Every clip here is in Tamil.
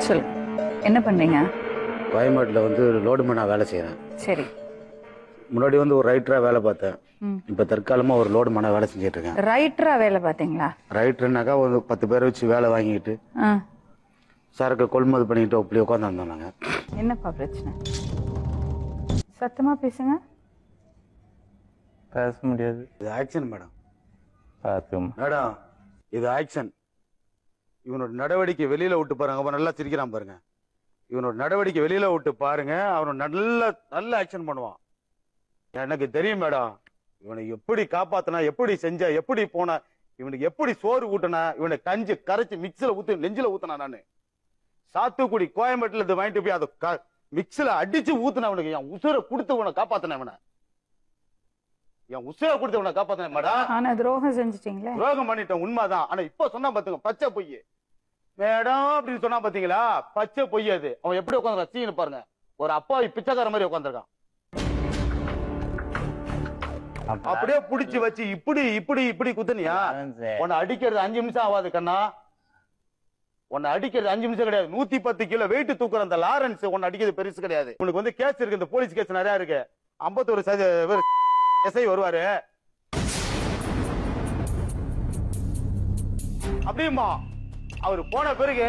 சொல்லுங்க, என்ன பண்றீங்க? கோயம்பேட்டில் வந்து லோடு மேனா வேலை செய்கிறேன். சரி. முன்னாடி வந்து ஒரு ரைட்டராக வேலை பார்த்தேன். இப்போ தற்காலமாக ஒரு லோடு மேனா வேலை செஞ்சுட்டு இருக்கேன். ரைட்டரா வேலை பார்த்தீங்களா? ரைட்டர்னாக்கா ஒரு 10 பேரை வச்சு வேலை வாங்கிட்டு சரக்கு கொள்முதல் பண்ணிட்டு அப்படி உட்காந்துருந்தோம் நாங்கள். என்னப்பா பிரச்சனை? சத்தமா பேசுங்க. பேச முடியாது. இது ஆக்ஷன் மேடம். பார்த்தும் மேடம், இது ஆக்ஷன். இவனோட நடவடிக்கை வெளியில விட்டு பாருங்க. அவன் நல்லா சிரிக்கிறான் பாருங்க. இவனோட நடவடிக்கை வெளியில விட்டு பாருங்க. அவன் நல்ல ஆக்ஷன் பண்ணுவான். எனக்கு தெரியும் மேடம். இவனை எப்படி காப்பாத்தினா, எப்படி செஞ்ச, எப்படி போன, இவனுக்கு எப்படி சோறு ஊட்டினா, இவனை கஞ்சி கரைச்சி மிக்சில ஊத்து நெஞ்சில ஊத்தினா. நானு சாத்துக்குடி கோயம்பேட்டில் இது வாங்கிட்டு போய் அதை மிக்சில அடிச்சு ஊத்தின. அவனுக்கு என் உசுரை கொடுத்து உன காப்பாத்தின. இவனை என் உசுரை கொடுத்து உன காப்பாத்தின மேடம். ஆனா துரோகம் செஞ்சிட்டீங்களே. துரோகம் பண்ணிட்டேன், உண்மைதான். ஆனா இப்ப சொன்னா பாத்துங்க, பச்சை பொய் மேடம் அப்படின்னு சொன்னா பாத்தீங்களா, பச்சை பொய். அது அவன் எப்படி உட்காந்து சீனு பாருங்க. ஒரு அப்பாவி பிச்சைக்கார மாதிரி உட்காந்துருக்கான். அப்படியே புடிச்சு வச்சு இப்படி இப்படி இப்படி குத்துனியா? உன்னை அடிக்கிறது 5 நிமிஷம் ஆகாது கண்ணா. உன்னை அடிக்கிறது 5 நிமிஷம் கிடையாது. 110 கிலோ வெயிட் தூக்குற அந்த லாரன்ஸ் உன்னை அடிக்கிறது பெருசு கிடையாது. உனக்கு வந்து கேஸ் இருக்கு, இந்த போலீஸ் கேஸ் நிறைய இருக்கு. 51 எஸ்ஐ வருவாரு. அப்படியுமா அவரு போன பிறகு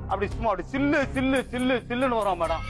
அப்படி சும்மா அப்படி சில்லு சில்லு சில்லு சில்லுன்னு வரும் மேடம்.